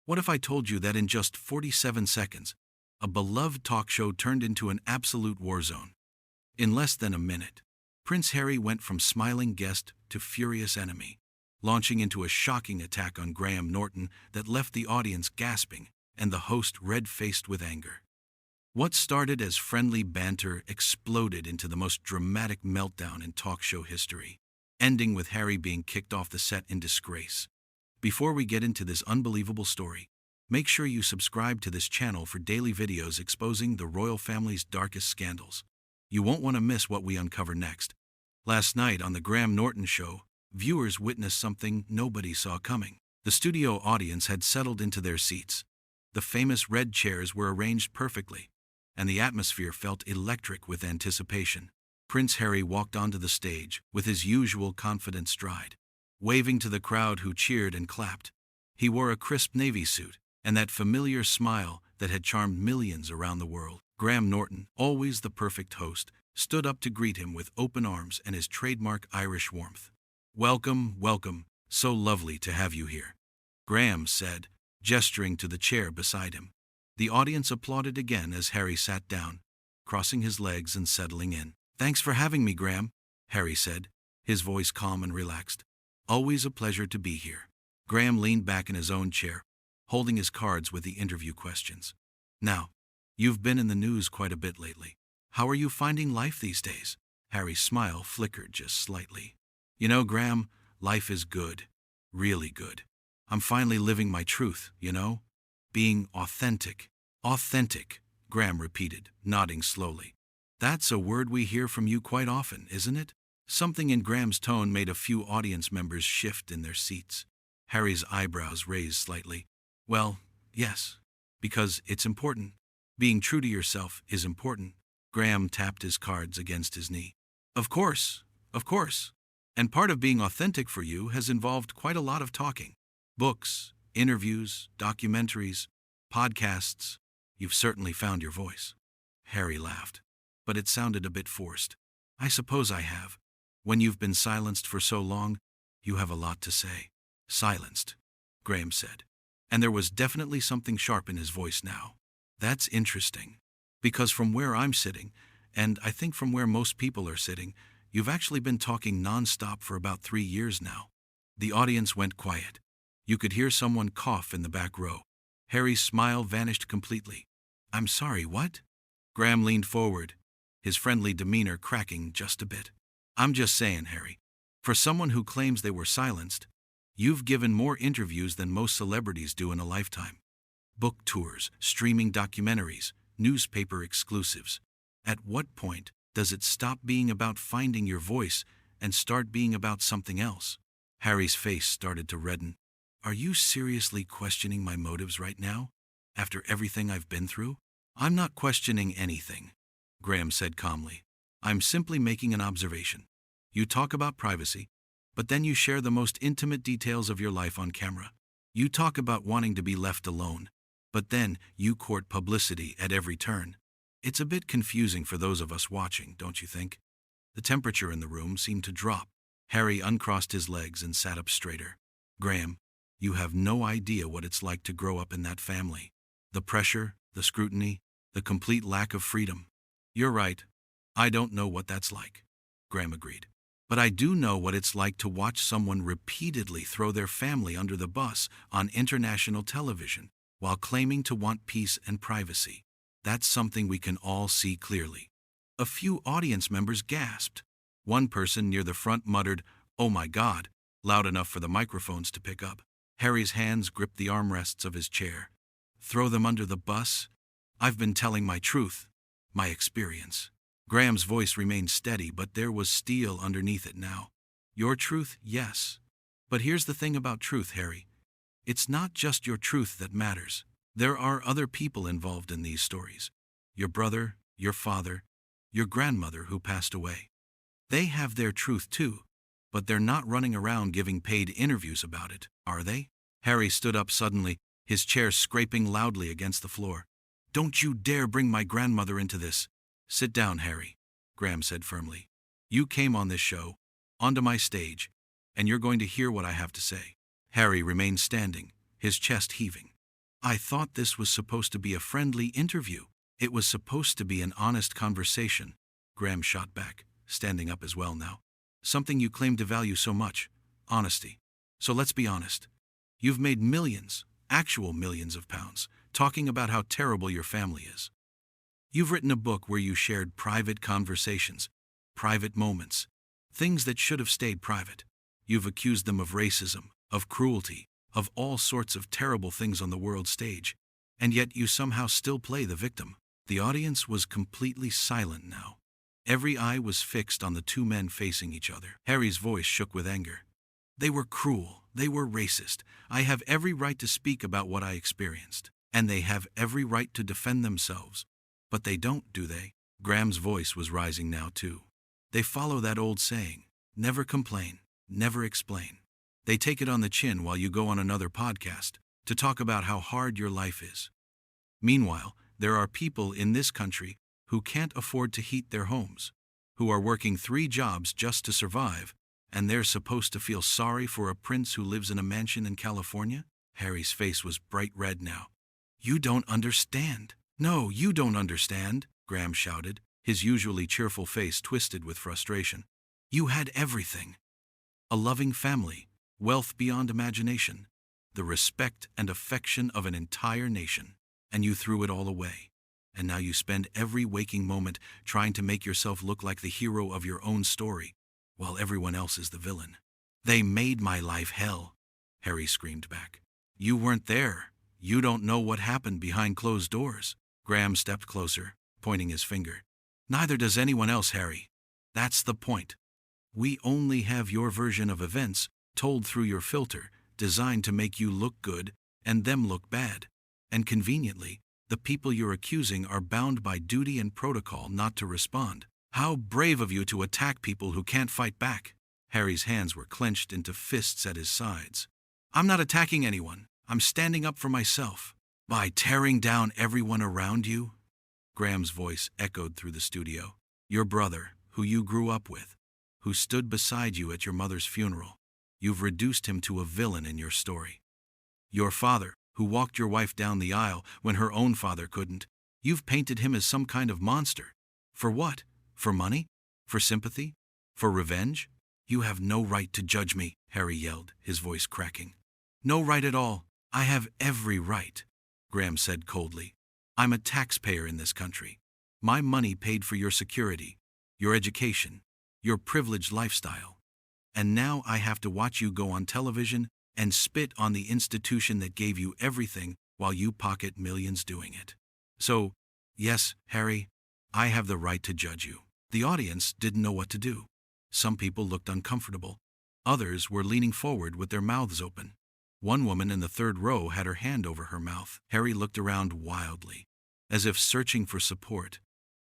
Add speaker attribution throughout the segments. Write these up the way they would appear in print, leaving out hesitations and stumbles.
Speaker 1: What if I told you that in just 47 seconds, a beloved talk show turned into an absolute war zone? In less than a minute, Prince Harry went from smiling guest to furious enemy, launching into a shocking attack on Graham Norton that left the audience gasping and the host red-faced with anger. What started as friendly banter exploded into the most dramatic meltdown in talk show history, ending with Harry being kicked off the set in disgrace. Before we get into this unbelievable story, make sure you subscribe to this channel for daily videos exposing the royal family's darkest scandals. You won't want to miss what we uncover next. Last night on the Graham Norton show, viewers witnessed something nobody saw coming. The studio audience had settled into their seats. The famous red chairs were arranged perfectly, and the atmosphere felt electric with anticipation. Prince Harry walked onto the stage with his usual confident stride, waving to the crowd who cheered and clapped. He wore a crisp navy suit and that familiar smile that had charmed millions around the world. Graham Norton, always the perfect host, stood up to greet him with open arms and his trademark Irish warmth. "Welcome, welcome, so lovely to have you here," Graham said, gesturing to the chair beside him. The audience applauded again as Harry sat down, crossing his legs and settling in. "Thanks for having me, Graham," Harry said, his voice calm and relaxed. "Always a pleasure to be here." Graham leaned back in his own chair, holding his cards with the interview questions. "Now, you've been in the news quite a bit lately. How are you finding life these days?" Harry's smile flickered just slightly. "You know, Graham, life is good. Really good. I'm finally living my truth, you know? Being authentic." "Authentic," Graham repeated, nodding slowly. "That's a word we hear from you quite often, isn't it?" Something in Graham's tone made a few audience members shift in their seats. Harry's eyebrows raised slightly. "Well, yes. Because it's important. Being true to yourself is important." Graham tapped his cards against his knee. Of course. And part of being authentic for you has involved quite a lot of talking. Books, interviews, documentaries, podcasts. You've certainly found your voice." Harry laughed, but it sounded a bit forced. "I suppose I have. When you've been silenced for so long, you have a lot to say." "Silenced," Graham said, and there was definitely something sharp in his voice now. "That's interesting. Because from where I'm sitting, and I think from where most people are sitting, you've actually been talking non-stop for about 3 years now." The audience went quiet. You could hear someone cough in the back row. Harry's smile vanished completely. "I'm sorry, what?" Graham leaned forward, his friendly demeanor cracking just a bit. "I'm just saying, Harry, for someone who claims they were silenced, you've given more interviews than most celebrities do in a lifetime. Book tours, streaming documentaries, newspaper exclusives. At what point does it stop being about finding your voice and start being about something else?" Harry's face started to redden. "Are you seriously questioning my motives right now, after everything I've been through?" "I'm not questioning anything," Graham said calmly. "I'm simply making an observation. You talk about privacy, but then you share the most intimate details of your life on camera. You talk about wanting to be left alone, but then you court publicity at every turn. It's a bit confusing for those of us watching, don't you think?" The temperature in the room seemed to drop. Harry uncrossed his legs and sat up straighter. "Graham, you have no idea what it's like to grow up in that family. The pressure, the scrutiny, the complete lack of freedom." "You're right. I don't know what that's like," Graham agreed. "But I do know what it's like to watch someone repeatedly throw their family under the bus on international television while claiming to want peace and privacy. That's something we can all see clearly." A few audience members gasped. One person near the front muttered, "Oh my God," loud enough for the microphones to pick up. Harry's hands gripped the armrests of his chair. "Throw them under the bus? I've been telling my truth, my experience." Graham's voice remained steady, but there was steel underneath it now. "Your truth, yes. But here's the thing about truth, Harry. It's not just your truth that matters. There are other people involved in these stories. Your brother, your father, your grandmother who passed away. They have their truth too, but they're not running around giving paid interviews about it, are they?" Harry stood up suddenly, his chair scraping loudly against the floor. "Don't you dare bring my grandmother into this." "Sit down, Harry," Graham said firmly. "You came on this show, onto my stage, and you're going to hear what I have to say." Harry remained standing, his chest heaving. I thought this was supposed to be a friendly interview. It was supposed to be an honest conversation, Graham shot back, standing up as well now. Something you claim to value so much, honesty. So let's be honest. You've made millions, actual millions of pounds, talking about how terrible your family is. You've written a book where you shared private conversations, private moments, things that should have stayed private. You've accused them of racism, of cruelty, of all sorts of terrible things on the world stage, and yet you somehow still play the victim. The audience was completely silent now. Every eye was fixed on the two men facing each other. Harry's voice shook with anger. They were cruel. They were racist. I have every right to speak about what I experienced. And they have every right to defend themselves. But they don't, do they? Graham's voice was rising now, too. They follow that old saying, never complain, never explain. They take it on the chin while you go on another podcast to talk about how hard your life is. Meanwhile, there are people in this country who can't afford to heat their homes, who are working 3 jobs just to survive, and they're supposed to feel sorry for a prince who lives in a mansion in California? Harry's face was bright red now. You don't understand. No, you don't understand, Graham shouted, his usually cheerful face twisted with frustration. You had everything. A loving family, wealth beyond imagination, the respect and affection of an entire nation, and you threw it all away. And now you spend every waking moment trying to make yourself look like the hero of your own story, while everyone else is the villain. They made my life hell, Harry screamed back. You weren't there. You don't know what happened behind closed doors. Graham stepped closer, pointing his finger. Neither does anyone else, Harry. That's the point. We only have your version of events, told through your filter, designed to make you look good and them look bad. And conveniently, the people you're accusing are bound by duty and protocol not to respond. How brave of you to attack people who can't fight back. Harry's hands were clenched into fists at his sides. I'm not attacking anyone. I'm standing up for myself. By tearing down everyone around you? Graham's voice echoed through the studio. Your brother, who you grew up with, who stood beside you at your mother's funeral. You've reduced him to a villain in your story. Your father, who walked your wife down the aisle when her own father couldn't, you've painted him as some kind of monster. For what? For money? For sympathy? For revenge? You have no right to judge me, Harry yelled, his voice cracking. No right at all. I have every right, Graham said coldly. I'm a taxpayer in this country. My money paid for your security, your education, your privileged lifestyle. And now I have to watch you go on television and spit on the institution that gave you everything while you pocket millions doing it. So, yes, Harry, I have the right to judge you. The audience didn't know what to do. Some people looked uncomfortable. Others were leaning forward with their mouths open. One woman in the 3rd row had her hand over her mouth. Harry looked around wildly, as if searching for support,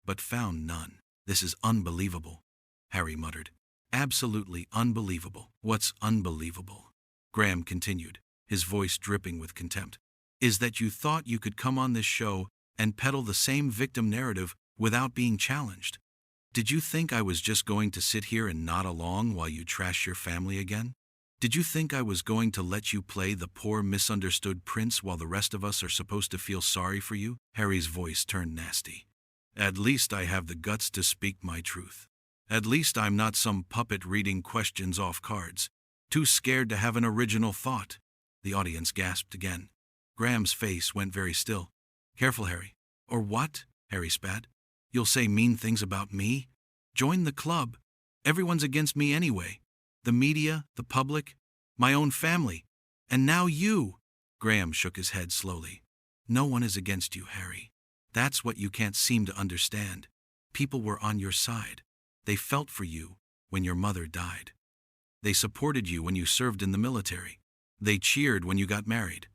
Speaker 1: but found none. This is unbelievable, Harry muttered. Absolutely unbelievable. What's unbelievable? Graham continued, his voice dripping with contempt. Is that you thought you could come on this show and peddle the same victim narrative without being challenged? Did you think I was just going to sit here and nod along while you trash your family again? Did you think I was going to let you play the poor misunderstood prince while the rest of us are supposed to feel sorry for you? Harry's voice turned nasty. At least I have the guts to speak my truth. At least I'm not some puppet reading questions off cards, too scared to have an original thought. The audience gasped again. Graham's face went very still. Careful, Harry. Or what? Harry spat. You'll say mean things about me? Join the club. Everyone's against me anyway. The media, the public, my own family. And now you. Graham shook his head slowly. No one is against you, Harry. That's what you can't seem to understand. People were on your side. They felt for you when your mother died. They supported you when you served in the military. They cheered when you got married.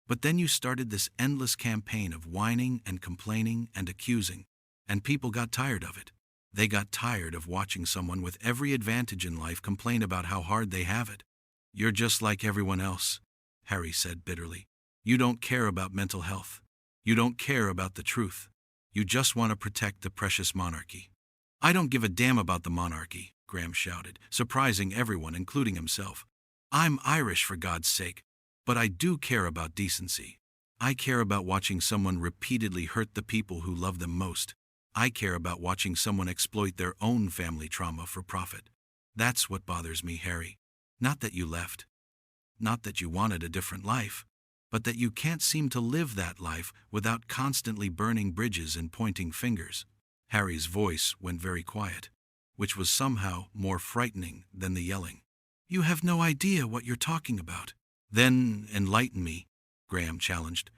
Speaker 1: But then you started this endless campaign of whining and complaining and accusing, and people got tired of it. They got tired of watching someone with every advantage in life complain about how hard they have it. You're just like everyone else, Harry said bitterly. You don't care about mental health. You don't care about the truth. You just want to protect the precious monarchy. I don't give a damn about the monarchy, Graham shouted, surprising everyone, including himself. I'm Irish, for God's sake, but I do care about decency. I care about watching someone repeatedly hurt the people who love them most. I care about watching someone exploit their own family trauma for profit. That's what bothers me, Harry. Not that you left. Not that you wanted a different life. But that you can't seem to live that life without constantly burning bridges and pointing fingers. Harry's voice went very quiet, which was somehow more frightening than the yelling. You have no idea what you're talking about. Then enlighten me, Graham challenged.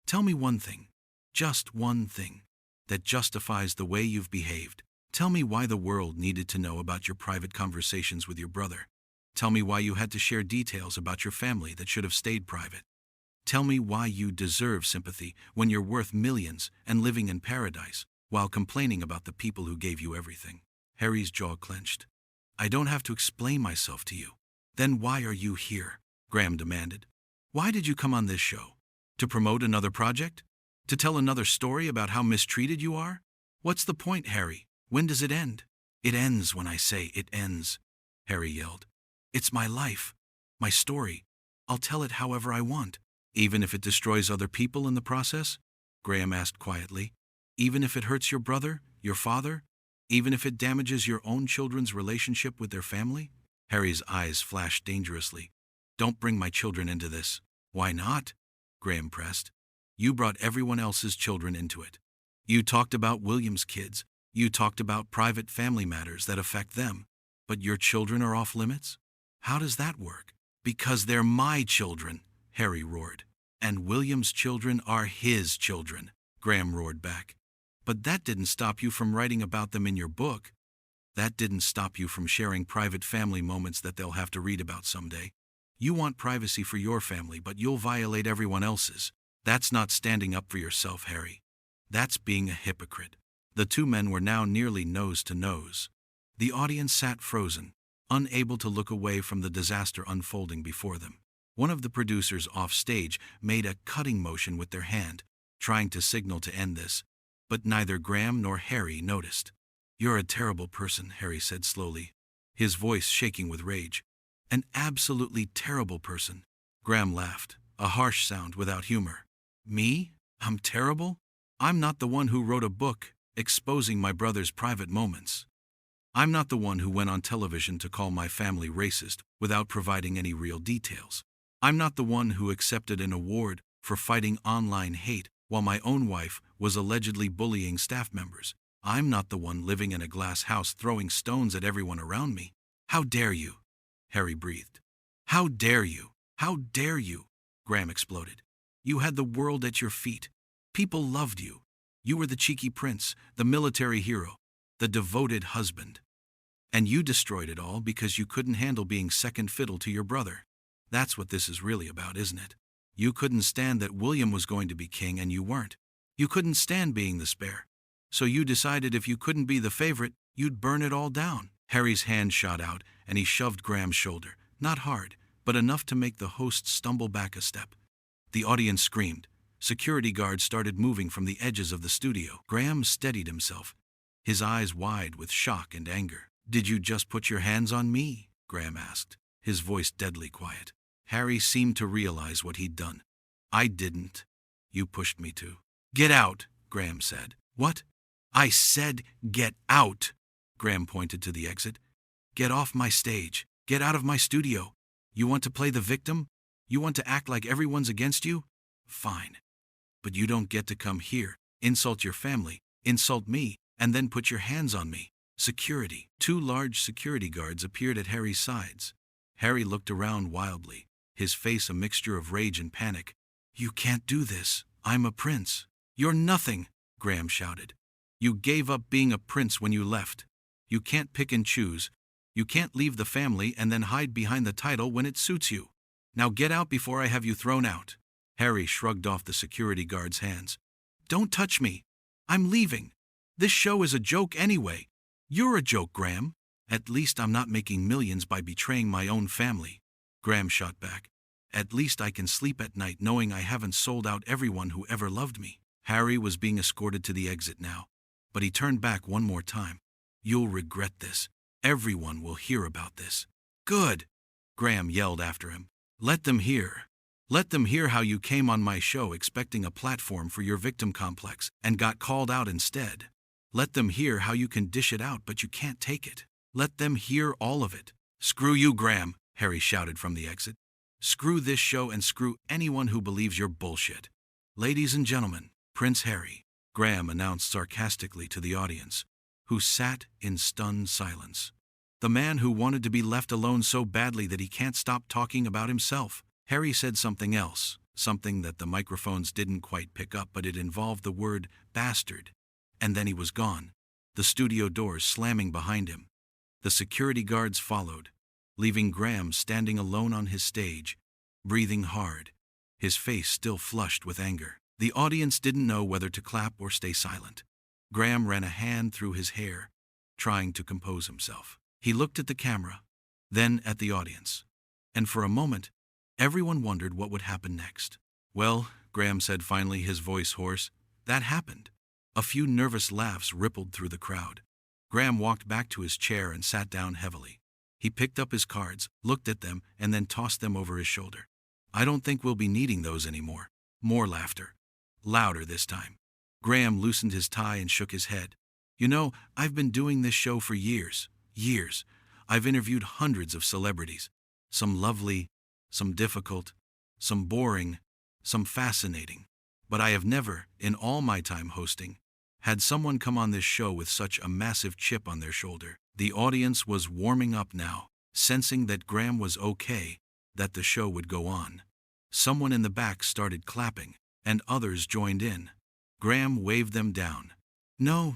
Speaker 1: Tell me one thing, just one thing, that justifies the way you've behaved. Tell me why the world needed to know about your private conversations with your brother. Tell me why you had to share details about your family that should have stayed private. Tell me why you deserve sympathy when you're worth millions and living in paradise, while complaining about the people who gave you everything. Harry's jaw clenched. I don't have to explain myself to you. Then why are you here? Graham demanded. Why did you come on this show? To promote another project? To tell another story about how mistreated you are? What's the point, Harry? When does it end? It ends when I say it ends, Harry yelled. It's my life, my story. I'll tell it however I want. Even if it destroys other people in the process? Graham asked quietly. Even if it hurts your brother, your father? Even if it damages your own children's relationship with their family? Harry's eyes flashed dangerously. Don't bring my children into this. Why not? Graham pressed. You brought everyone else's children into it. You talked about William's kids. You talked about private family matters that affect them. But your children are off limits? How does that work? Because they're my children, Harry roared. And William's children are his children, Graham roared back. But that didn't stop you from writing about them in your book. That didn't stop you from sharing private family moments that they'll have to read about someday. You want privacy for your family, but you'll violate everyone else's. That's not standing up for yourself, Harry. That's being a hypocrite. The two men were now nearly nose to nose. The audience sat frozen, unable to look away from the disaster unfolding before them. One of the producers off stage made a cutting motion with their hand, trying to signal to end this, but neither Graham nor Harry noticed. You're a terrible person, Harry said slowly, his voice shaking with rage. An absolutely terrible person. Graham laughed, a harsh sound without humor. Me? I'm terrible? I'm not the one who wrote a book exposing my brother's private moments. I'm not the one who went on television to call my family racist without providing any real details. I'm not the one who accepted an award for fighting online hate while my own wife was allegedly bullying staff members. I'm not the one living in a glass house throwing stones at everyone around me. How dare you? Harry breathed. How dare you? How dare you? Graham exploded. You had the world at your feet. People loved you. You were the cheeky prince, the military hero, the devoted husband. And you destroyed it all because you couldn't handle being second fiddle to your brother. That's what this is really about, isn't it? You couldn't stand that William was going to be king and you weren't. You couldn't stand being the spare. So you decided if you couldn't be the favorite, you'd burn it all down. Harry's hand shot out and he shoved Graham's shoulder, not hard, but enough to make the host stumble back a step. The audience screamed. Security guards started moving from the edges of the studio. Graham steadied himself, his eyes wide with shock and anger. Did you just put your hands on me? Graham asked, his voice deadly quiet. Harry seemed to realize what he'd done. I didn't. You pushed me to. Get out, Graham said. What? I said get out. Graham pointed to the exit. Get off my stage. Get out of my studio. You want to play the victim? You want to act like everyone's against you? Fine. But you don't get to come here, insult your family, insult me, and then put your hands on me. Security. 2 large security guards appeared at Harry's sides. Harry looked around wildly, his face a mixture of rage and panic. You can't do this. I'm a prince. You're nothing, Graham shouted. You gave up being a prince when you left. You can't pick and choose. You can't leave the family and then hide behind the title when it suits you. Now get out before I have you thrown out. Harry shrugged off the security guard's hands. Don't touch me. I'm leaving. This show is a joke anyway. You're a joke, Graham. At least I'm not making millions by betraying my own family. Graham shot back. At least I can sleep at night knowing I haven't sold out everyone who ever loved me. Harry was being escorted to the exit now, but he turned back one more time. You'll regret this. Everyone will hear about this. Good, Graham yelled after him. Let them hear. Let them hear how you came on my show expecting a platform for your victim complex and got called out instead. Let them hear how you can dish it out but you can't take it. Let them hear all of it. Screw you, Graham, Harry shouted from the exit. Screw this show and screw anyone who believes your bullshit. Ladies and gentlemen, Prince Harry, Graham announced sarcastically to the audience, who sat in stunned silence. The man who wanted to be left alone so badly that he can't stop talking about himself. Harry said something else, something that the microphones didn't quite pick up, but it involved the word bastard. And then he was gone, the studio doors slamming behind him. The security guards followed, leaving Graham standing alone on his stage, breathing hard, his face still flushed with anger. The audience didn't know whether to clap or stay silent. Graham ran a hand through his hair, trying to compose himself. He looked at the camera, then at the audience, and for a moment, everyone wondered what would happen next. Well, Graham said finally, his voice hoarse, that happened. A few nervous laughs rippled through the crowd. Graham walked back to his chair and sat down heavily. He picked up his cards, looked at them, and then tossed them over his shoulder. I don't think we'll be needing those anymore. More laughter. Louder this time. Graham loosened his tie and shook his head. You know, I've been doing this show for years. Years. I've interviewed hundreds of celebrities. Some lovely, some difficult, some boring, some fascinating. But I have never, in all my time hosting, had someone come on this show with such a massive chip on their shoulder. The audience was warming up now, sensing that Graham was okay, that the show would go on. Someone in the back started clapping, and others joined in. Graham waved them down. No,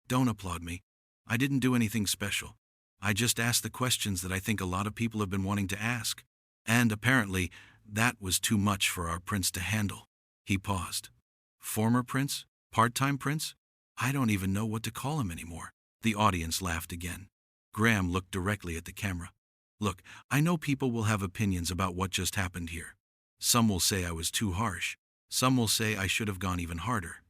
Speaker 1: don't applaud me. I didn't do anything special. I just asked the questions that I think a lot of people have been wanting to ask. And apparently, that was too much for our prince to handle. He paused. Former prince? Part-time prince? I don't even know what to call him anymore. The audience laughed again. Graham looked directly at the camera. Look, I know people will have opinions about what just happened here. Some will say I was too harsh. Some will say I should have gone even harder.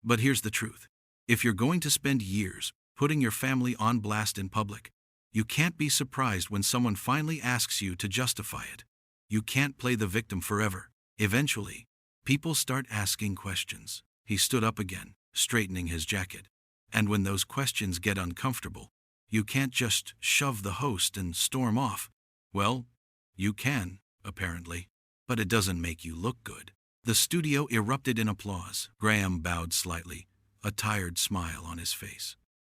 Speaker 1: But here's the truth. If you're going to spend years putting your family on blast in public, you can't be surprised when someone finally asks you to justify it. You can't play the victim forever. Eventually, people start asking questions. He stood up again, straightening his jacket. And when those questions get uncomfortable, you can't just shove the host and storm off. Well, you can, apparently. But it doesn't make you look good. The studio erupted in applause. Graham bowed slightly, a tired smile on his face.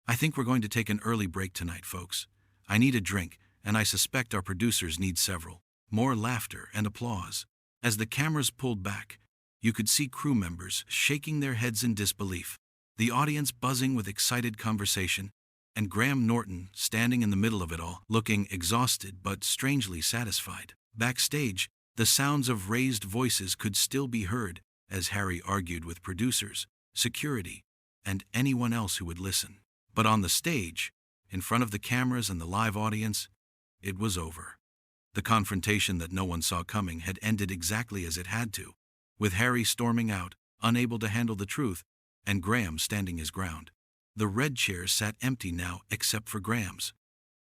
Speaker 1: I think we're going to take an early break tonight, folks. I need a drink, and I suspect our producers need several. More laughter and applause. As the cameras pulled back, you could see crew members shaking their heads in disbelief, the audience buzzing with excited conversation, and Graham Norton standing in the middle of it all, looking exhausted but strangely satisfied. Backstage, the sounds of raised voices could still be heard as Harry argued with producers, security, and anyone else who would listen. But on the stage, in front of the cameras and the live audience, it was over. The confrontation that no one saw coming had ended exactly as it had to, with Harry storming out, unable to handle the truth, and Graham standing his ground. The red chairs sat empty now except for Graham's.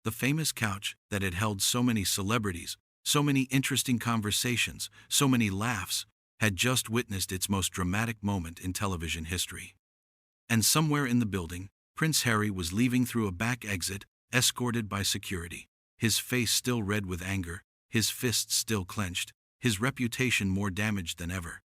Speaker 1: The famous couch that had held so many celebrities, so many interesting conversations, so many laughs, had just witnessed its most dramatic moment in television history. And somewhere in the building, Prince Harry was leaving through a back exit, escorted by security. His face still red with anger, his fists still clenched, his reputation more damaged than ever.